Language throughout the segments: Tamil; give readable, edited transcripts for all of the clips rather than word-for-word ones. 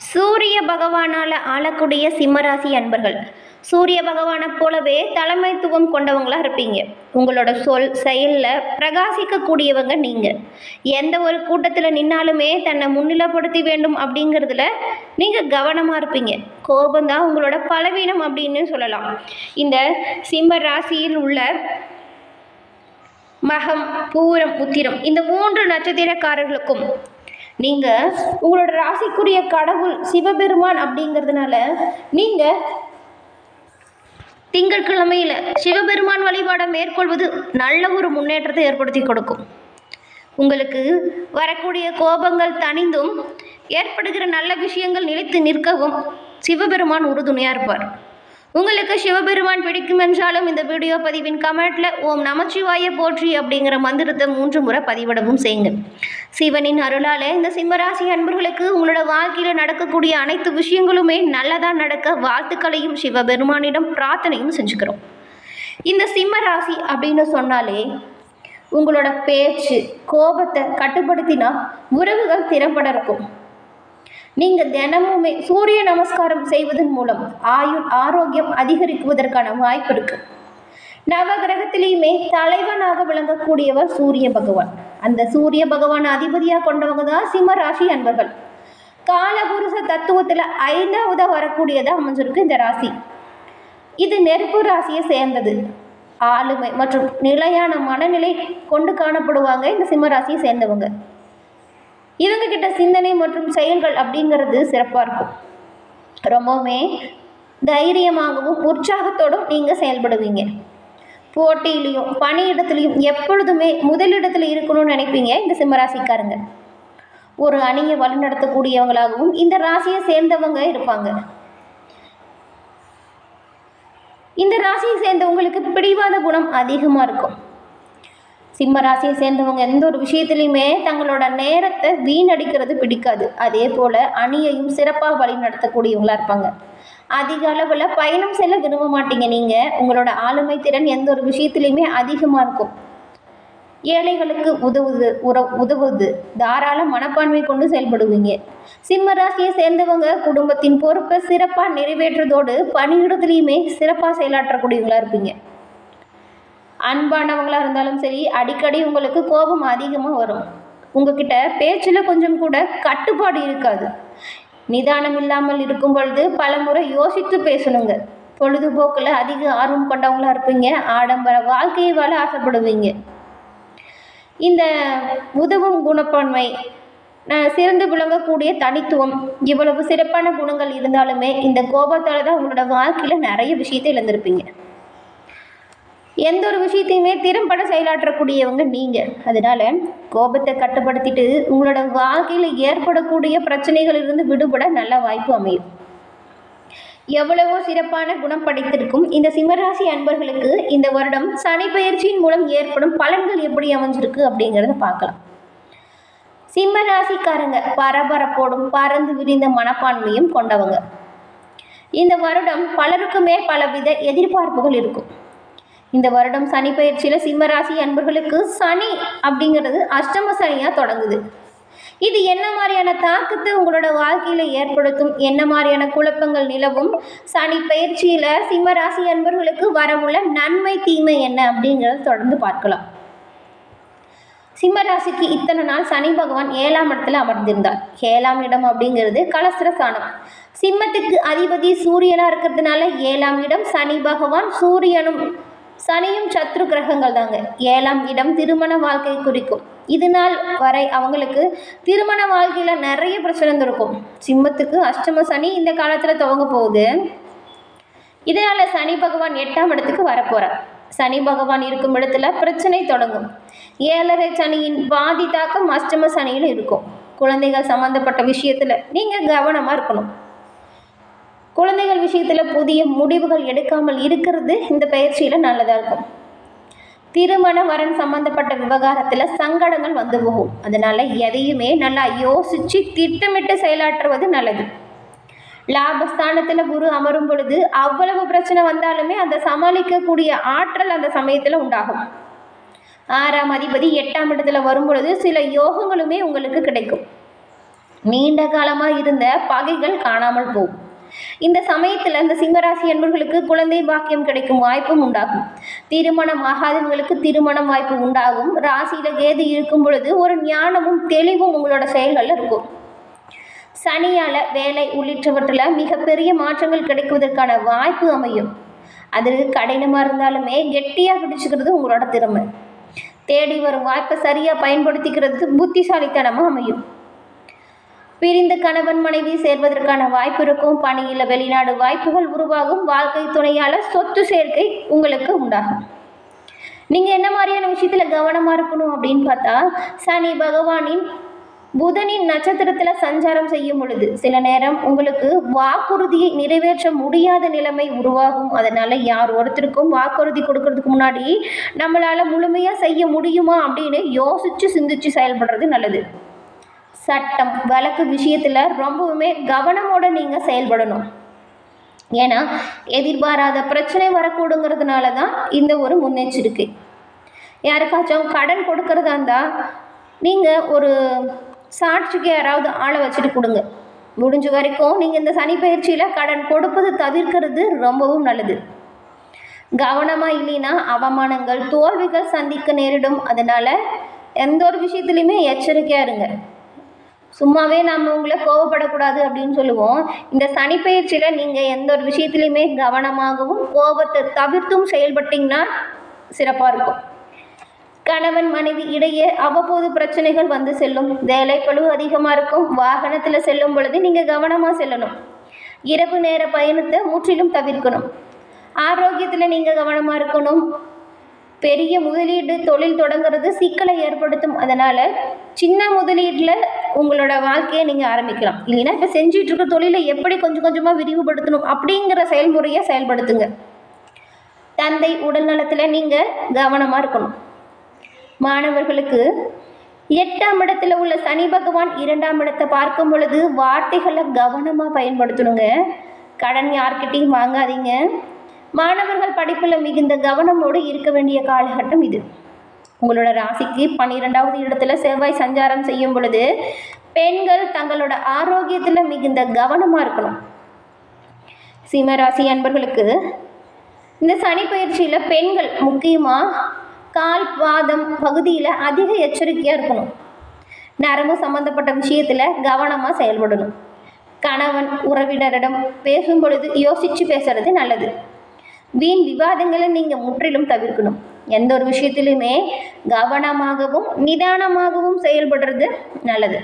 சூரிய பகவானால் ஆளக்கூடிய சிம்மராசி அன்பர்கள் சூரிய பகவானை போலவே தலைமைத்துவம் கொண்டவங்களாக இருப்பீங்க. உங்களோட சொல் செயலில் பிரகாசிக்கக்கூடியவங்க நீங்கள். எந்த ஒரு கூட்டத்தில் நின்னாலுமே தன்னை முன்னிலைப்படுத்த வேண்டும் அப்படிங்கிறதுல நீங்கள் கவனமாக இருப்பீங்க. கோபம்தான் உங்களோட பலவீனம் அப்படின்னு சொல்லலாம். இந்த சிம்ம ராசியில் உள்ள மகம், பூரம், உத்திரம் இந்த 3 நட்சத்திரக்காரர்களுக்கும் நீங்கள் உங்களோட ராசிக்குரிய கடவுள் சிவபெருமான் அப்படிங்கிறதுனால நீங்கள் திங்கட்கிழமையில் சிவபெருமான் வழிபாடை மேற்கொள்வது நல்ல ஒரு முன்னேற்றத்தை ஏற்படுத்தி கொடுக்கும். உங்களுக்கு வரக்கூடிய கோபங்கள் தணிந்தும் ஏற்படுகிற நல்ல விஷயங்கள் நிலைத்து நிற்கவும் சிவபெருமான் உறுதுணையாக இருப்பார். உங்களுக்கு சிவபெருமான் பிடிக்கும் என்றாலும் இந்த வீடியோ பதிவின் கமெண்ட்ல ஓம் நமச்சிவாய போற்றி அப்படிங்கிற மந்திரத்தை 3 முறை பதிவிடவும் செய்யுங்க. சிவனின் அருளால் இந்த சிம்மராசி அன்பர்களுக்கு உங்களோட வாழ்க்கையில் நடக்கக்கூடிய அனைத்து விஷயங்களுமே நல்லதாக நடக்க வாழ்த்துக்களையும் சிவபெருமானிடம் பிரார்த்தனையும் செஞ்சுக்கிறோம். இந்த சிம்மராசி அப்படின்னு சொன்னாலே உங்களோட பேச்சு கோபத்தை கட்டுப்படுத்தினா உறவுகள் திறம்பட இருக்கும். நீங்கள் தினமுமே சூரிய நமஸ்காரம் செய்வதன் மூலம் ஆரோக்கியம் அதிகரிக்குவதற்கான வாய்ப்பு இருக்கு. நவகிரகத்திலையுமே தலைவனாக விளங்கக்கூடியவர் சூரிய பகவான். அந்த சூரிய பகவான் அதிபதியாக கொண்டவங்க தான் சிம்ம ராசி அன்பர்கள். காலபுருஷ தத்துவத்தில் 5வது வரக்கூடியதாக அமைஞ்சிருக்கு இந்த ராசி. இது நெருப்பு ராசியை சேர்ந்தது. ஆளுமை மற்றும் நிலையான மனநிலை கொண்டு காணப்படுவாங்க இந்த சிம்ம ராசியை சேர்ந்தவங்க. இவங்க கிட்ட சிந்தனை மற்றும் செயல்கள் அப்படிங்கிறது சிறப்பாக இருக்கும். ரொம்பவுமே தைரியமாகவும் உற்சாகத்தோடும் நீங்கள் செயல்படுவீங்க. போட்டியிலையும் பணியிடத்துலையும் எப்பொழுதுமே முதலிடத்தில் இருக்கணும்னு நினைப்பீங்க இந்த சிம்மராசிக்காரங்க. ஒரு அணியை வழிநடத்தக்கூடியவங்களாகவும் இந்த ராசியை சேர்ந்தவங்க இருப்பாங்க. இந்த ராசியை சேர்ந்தவங்களுக்கு பிடிவாத குணம் அதிகமாக இருக்கும். சிம்ம ராசியை சேர்ந்தவங்க எந்த ஒரு விஷயத்துலையுமே தங்களோட நேரத்தை வீணடிக்கிறது பிடிக்காது. அதே போல் அணியையும் சிறப்பாக வழி நடத்தக்கூடியவங்களா இருப்பாங்க. அதிக அளவில் பயணம் செல்ல விரும்ப மாட்டீங்க. நீங்கள் உங்களோட ஆளுமை திறன் எந்த ஒரு விஷயத்துலையுமே அதிகமாக இருக்கும். ஏழைகளுக்கு உதவுது தாராள மனப்பான்மை கொண்டு செயல்படுவீங்க. சிம்ம ராசியை சேர்ந்தவங்க குடும்பத்தின் பொறுப்பை சிறப்பாக நிறைவேற்றுறதோடு பணியிடத்துலையுமே சிறப்பாக செயலாற்றக்கூடியவங்களா இருப்பீங்க. அன்பானவங்களாக இருந்தாலும் சரி, அடிக்கடி உங்களுக்கு கோபம் அதிகமாக வரும். உங்ககிட்ட பேச்சில் கொஞ்சம் கூட கட்டுப்பாடு இருக்காது. நிதானம் இல்லாமல் இருக்கும் பொழுது பல முறை யோசித்து பேசணுங்க. பொழுதுபோக்கில் அதிக ஆர்வம் கொண்டவங்களாக இருப்பீங்க. ஆடம்பர வாழ்க்கையை வாழ ஆசைப்படுவீங்க. இந்த உதவும் குணப்பான்மை, சிறந்து விளங்கக்கூடிய தனித்துவம், இவ்வளவு சிறப்பான குணங்கள் இருந்தாலுமே இந்த கோபத்தால் தான் உங்களோட வாழ்க்கையில் நிறைய விஷயத்தை இழந்திருப்பீங்க. எந்த ஒரு விஷயத்தையுமே திறம்பட செயலாற்றக்கூடியவங்க நீங்கள். அதனால் கோபத்தை கட்டுப்படுத்திட்டு உங்களோட வாழ்க்கையில் ஏற்படக்கூடிய பிரச்சனைகளிலிருந்து விடுபட நல்ல வாய்ப்பு அமையும். எவ்வளவோ சிறப்பான குணம் படைத்திருக்கும் இந்த சிம்மராசி அன்பர்களுக்கு இந்த வருடம் சனி பயிற்சியின் மூலம் ஏற்படும் பலன்கள் எப்படி அமைஞ்சிருக்கு அப்படிங்கிறத பார்க்கலாம். சிம்ம ராசிக்காரங்க பரபரப்போடும் பறந்து விரிந்த மனப்பான்மையும் கொண்டவங்க. இந்த வருடம் பலருக்குமே பலவித எதிர்பார்ப்புகள் இருக்கும். இந்த வருடம் சனி பயிற்சியில் சிம்மராசி அன்பர்களுக்கு சனி அப்படிங்கிறது அஷ்டம சனியாக தொடங்குது. இது என்ன மாதிரியான தாக்கத்தை உங்களோட வாழ்க்கையில் ஏற்படுத்தும், என்ன மாதிரியான குழப்பங்கள் நிலவும், சனி பயிற்சியில் சிம்மராசி அன்பர்களுக்கு வரவுள்ள நன்மை தீமை என்ன அப்படிங்கிறத தொடர்ந்து பார்க்கலாம். சிம்மராசிக்கு இத்தனை நாள் சனி பகவான் 7ஆம் இடத்துல அமர்ந்திருந்தார். 7ஆம் இடம் அப்படிங்கிறது கலஸ்திரஸ்தானம். சிம்மத்துக்கு அதிபதி சூரியனாக இருக்கிறதுனால 7ஆம் இடம் சனி பகவான் சனியும் சத்ரு கிரகங்கள் தாங்க. 7ஆம் இடம் திருமண வாழ்க்கை குறிக்கும். இது நாள் வரை அவங்களுக்கு திருமண வாழ்க்கையில் நிறைய பிரச்சனை இருக்கும். சிம்மத்துக்கு அஷ்டம சனி இந்த காலத்தில் துவங்க போகுது. இதனால் சனி பகவான் 8ஆம் இடத்துக்கு வரப்போகிறார். சனி பகவான் இருக்கும் இடத்துல பிரச்சனை தொடங்கும். 7.5 சனியின் பாதி தாக்கம் அஷ்டம சனியில் இருக்கும். குழந்தைகள் சம்மந்தப்பட்ட விஷயத்தில் நீங்கள் கவனமாக இருக்கணும். குழந்தைகள் விஷயத்தில் புதிய முடிவுகள் எடுக்காமல் இருக்கிறது இந்த பயிற்சியில் நல்லதாக இருக்கும். திருமண வரன் சம்பந்தப்பட்ட விவகாரத்தில் சங்கடங்கள் வந்து போகும். அதனால் எதையுமே நல்லா யோசித்து திட்டமிட்டு செயலாற்றுவது நல்லது. லாபஸ்தானத்தில் குரு அமரும் பொழுது அவ்வளவு பிரச்சனை வந்தாலுமே அந்த சமாளிக்கக்கூடிய ஆற்றல் அந்த சமயத்தில் உண்டாகும். 6ஆம் அதிபதி 8ஆம் இடத்துல வரும் பொழுது சில யோகங்களுமே உங்களுக்கு கிடைக்கும். நீண்ட காலமாக இருந்த பகைகள் காணாமல் போகும். இந்த சமயத்தில் இந்த சிம்மராசி அன்பர்களுக்கு குழந்தை பாக்கியம் கிடைக்கும் வாய்ப்பும் உண்டாகும். திருமணம் ஆகாதவங்களுக்கு திருமணம் வாய்ப்பு உண்டாகும். ராசியில் கேது இருக்கும் பொழுது ஒரு ஞானமும் தெளிவும் உங்களோட செயல்களில் இருக்கும். சனியால் வேலை உள்ளிட்டவற்றில் மிகப்பெரிய மாற்றங்கள் கிடைக்குவதற்கான வாய்ப்பு அமையும். அது கடினமாக இருந்தாலுமே கெட்டியாக பிடிச்சிக்கிறது உங்களோட திறமை. தேடி வரும் வாய்ப்பை சரியாக பயன்படுத்திக்கிறது புத்திசாலித்தனமாக அமையும். பிரிந்த கணவன் மனைவி சேர்வதற்கான வாய்ப்பு இருக்கும். பணியில் வெளிநாடு வாய்ப்புகள் உருவாகும். வாழ்க்கை துணையால் சொத்து சேர்க்கை உங்களுக்கு உண்டாகும். நீங்கள் என்ன மாதிரியான விஷயத்தில் கவனமாக இருக்கணும் அப்படின்னு பார்த்தா, சனி பகவானின் புதனின் நட்சத்திரத்தில் சஞ்சாரம் செய்யும் பொழுது சில நேரம் உங்களுக்கு வாக்குறுதியை நிறைவேற்ற முடியாத நிலைமை உருவாகும். அதனால் யார் ஒருத்தருக்கும் வாக்குறுதி கொடுக்கறதுக்கு முன்னாடி நம்மளால் முழுமையாக செய்ய முடியுமா அப்படின்னு யோசித்து சிந்திச்சு செயல்படுறது நல்லது. சட்டம் வழக்கு விஷயத்தில் ரொம்பவுமே கவனமோடு நீங்கள் செயல்படணும். ஏன்னா எதிர்பாராத பிரச்சனை வரக்கூடுங்கிறதுனால தான் இந்த ஒரு முன்னெச்சரிக்கை. யாருக்காச்சும் கடன் கொடுக்கறதா இருந்தால் நீங்கள் ஒரு சாட்சிக்கு யாராவது ஆளை வச்சுட்டு கொடுங்க. முடிஞ்ச வரைக்கும் நீங்கள் இந்த சனி பயிற்சியில் கடன் கொடுப்பது தவிர்க்கிறது ரொம்பவும் நல்லது. கவனமாக இல்லைன்னா அவமானங்கள் தோல்விகள் சந்திக்க நேரிடும். அதனால் எந்த ஒரு விஷயத்துலையுமே எச்சரிக்கையாக இருங்க. சும்மாவே நம்ம உங்களை கோவப்படக்கூடாது அப்படின்னு சொல்லுவோம். இந்த சனி பயிற்சியில் நீங்கள் எந்த ஒரு விஷயத்துலையுமே கவனமாகவும் கோபத்தை தவிர்த்தும் செயல்பட்டிங்கன்னா சிறப்பாக இருக்கும். கணவன் மனைவி இடையே அவ்வப்போது பிரச்சனைகள் வந்து செல்லும். வேலை பளு அதிகமாக இருக்கும். வாகனத்தில் செல்லும் பொழுது நீங்கள் கவனமாக செல்லணும். இரவு நேர பயணத்தை முற்றிலும் தவிர்க்கணும். ஆரோக்கியத்தில் நீங்கள் கவனமாக இருக்கணும். பெரிய முதலீடு தொழில் தொடங்குறது சிக்கலை ஏற்படுத்தும். அதனால் சின்ன முதலீட்டில் உங்களோட வாழ்க்கையை நீங்கள் ஆரம்பிக்கலாம். இல்லைன்னா இப்போ செஞ்சிட்டு இருக்க தொழிலை எப்படி கொஞ்சம் கொஞ்சமாக விரிவுபடுத்தணும் அப்படிங்கிற செயல்முறையை செயல்படுத்துங்க. தந்தை உடல் நலத்தில் நீங்கள் கவனமாக இருக்கணும். மாணவர்களுக்கு 8ஆம் இடத்துல உள்ள சனி பகவான் 2ஆம் இடத்தை பார்க்கும் பொழுது வார்த்தைகளை கவனமாக பயன்படுத்தணுங்க. கடன் யார்கிட்டையும் வாங்காதீங்க. மாணவர்கள் படிப்பில் மிகுந்த கவனமோடு இருக்க வேண்டிய காலகட்டம் இது. உங்களோட ராசிக்கு 12ஆவது இடத்துல செவ்வாய் சஞ்சாரம் செய்யும் பொழுது பெண்கள் தங்களோட ஆரோக்கியத்தில் மிகுந்த கவனமாக இருக்கணும். சிம்மராசி அன்பர்களுக்கு இந்த சனி பயிற்சியில் பெண்கள் முக்கியமாக கால் பாதம் பகுதியில் அதிக எச்சரிக்கையாக இருக்கணும். நரம்பு சம்மந்தப்பட்ட விஷயத்தில் கவனமாக செயல்படணும். கணவன் உறவினரிடம் பேசும் பொழுது யோசித்து பேசுறது நல்லது. வீண் விவாதங்களை நீங்கள் முற்றிலும் தவிர்க்கணும். எந்த ஒரு விஷயத்திலுமே கவனமாகவும் நிதானமாகவும் செயல்படுறது நல்லது.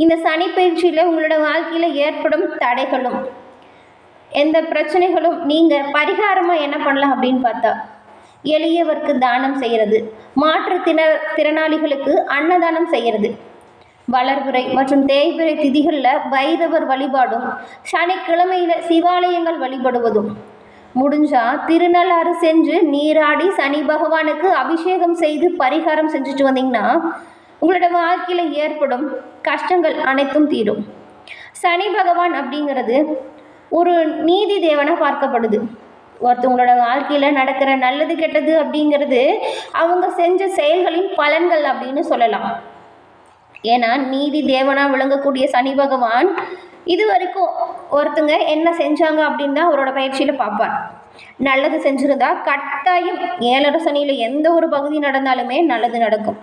இந்த சனி பயிற்சியில் உங்களோட வாழ்க்கையில் ஏற்படும் தடைகளும் எந்த பிரச்சனைகளும் நீங்கள் பரிகாரமாக என்ன பண்ணலாம் அப்படின்னு பார்த்தா, எளியவருக்கு தானம் செய்கிறது, திறனாளிகளுக்கு அன்னதானம் செய்கிறது, வளர்பிறை மற்றும் தேய்பிறை திதிகளில் வைரவர் வழிபாடும் சனிக்கிழமையில் சிவாலயங்கள் வழிபடுவதும், முடிஞ்சால் திருநள்ளாறு சென்று நீராடி சனி பகவானுக்கு அபிஷேகம் செய்து பரிகாரம் செஞ்சுட்டு வந்தீங்கன்னா உங்களோட வாழ்க்கையில் ஏற்படும் கஷ்டங்கள் அனைத்தும் தீரும். சனி பகவான் அப்படிங்கிறது ஒரு நீதி தேவனாக பார்க்கப்படுது. ஒருத்தவங்களோட வாழ்க்கையில் நடக்கிற நல்லது கெட்டது அப்படிங்கிறது அவங்க செஞ்ச செயல்களின் பலன்கள் அப்படின்னு சொல்லலாம். ஏன்னா நீதி தேவனாக விளங்கக்கூடிய சனி பகவான் இது வரைக்கும் ஒருத்தங்க என்ன செஞ்சாங்க அப்படின்னு தான் அவரோட பயிற்சியில் பார்ப்பார். நல்லது செஞ்சுருந்தா கட்டாயம் 7 சனியில் எந்த ஒரு பகுதி நடந்தாலுமே நல்லது நடக்கும்.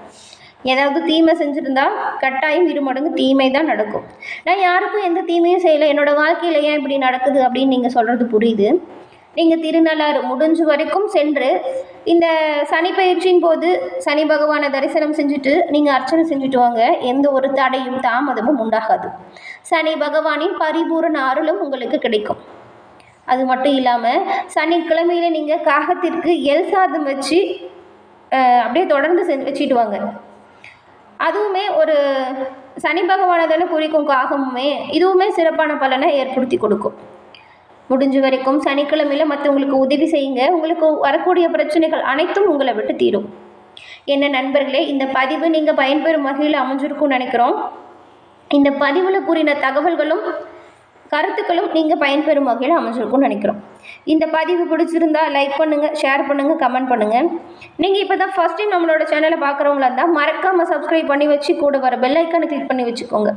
ஏதாவது தீமை செஞ்சுருந்தா கட்டாயம் 2 மடங்கு தீமை தான் நடக்கும். நான் யாருக்கும் எந்த தீமையும் செய்யலை, என்னோடய வாழ்க்கையில் ஏன் இப்படி நடக்குது அப்படின்னு நீங்கள் சொல்கிறது புரியுது. நீங்கள் திருநள்ளாறு முடிஞ்ச வரைக்கும் சென்று இந்த சனி பயிற்சியின் போது சனி பகவானை தரிசனம் செஞ்சுட்டு நீங்கள் அர்ச்சனை செஞ்சுட்டு வாங்க. எந்த ஒரு தடையும் தாமதமும் உண்டாகாது. சனி பகவானின் பரிபூரண அருளும் உங்களுக்கு கிடைக்கும். அது மட்டும் இல்லாமல் சனிக்கிழமையில் நீங்கள் காகத்திற்கு எல் சாதம் வச்சு அப்படியே தொடர்ந்து வச்சுட்டு வாங்க. அதுவுமே ஒரு சனி பகவானை தானே குறிக்கும் காகமுமே, இதுவுமே சிறப்பான பலனை ஏற்படுத்தி கொடுக்கும். முடிஞ்ச வரைக்கும் சனிக்கிழமையில் மற்றவங்களுக்கு உதவி செய்யுங்க. உங்களுக்கு வரக்கூடிய பிரச்சனைகள் அனைத்தும் உங்களை விட்டு தீரும். என்ன நண்பர்களே, இந்த பதிவு நீங்கள் பயன்பெறும் வகையில் அமைஞ்சிருக்கும்னு நினைக்கிறோம். இந்த பதிவில் கூறின தகவல்களும் கருத்துக்களும் நீங்கள் பயன்பெறும் வகையில் அமைஞ்சிருக்கும்னு நினைக்கிறோம். இந்த பதிவு பிடிச்சிருந்தா லைக் பண்ணுங்கள், ஷேர் பண்ணுங்கள், கமெண்ட் பண்ணுங்கள். நீங்கள் இப்போ தான் ஃபஸ்ட் டைம் நம்மளோட சேனலை பார்க்குறவங்களா இருந்தால் மறக்காமல் சப்ஸ்கிரைப் பண்ணி வச்சு கூட வர பெல் ஐக்கானை கிளிக் பண்ணி வச்சுக்கோங்க.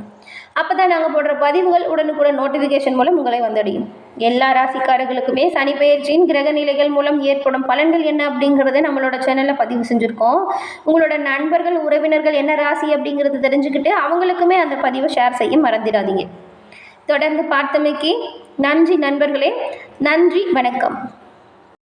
அப்போ தான் நாங்கள் போடுற பதிவுகள் உடனுக்குடன் நோட்டிஃபிகேஷன் மூலம் உங்களை வந்தடையும். எல்லா ராசிக்காரர்களுக்குமே சனி பெயர்ச்சியின் கிரக நிலைகள் மூலம் ஏற்படும் பலன்கள் என்ன அப்படிங்கிறத நம்மளோட சேனலில் பதிவு செஞ்சுருக்கோம். உங்களோட நண்பர்கள், உறவினர்கள் என்ன ராசி அப்படிங்கிறது தெரிஞ்சுக்கிட்டு அவங்களுக்குமே அந்த பதிவை ஷேர் செய்ய மறந்துடாதீங்க. தொடர்ந்து பார்த்தமைக்கு நன்றி நண்பர்களே. நன்றி, வணக்கம்.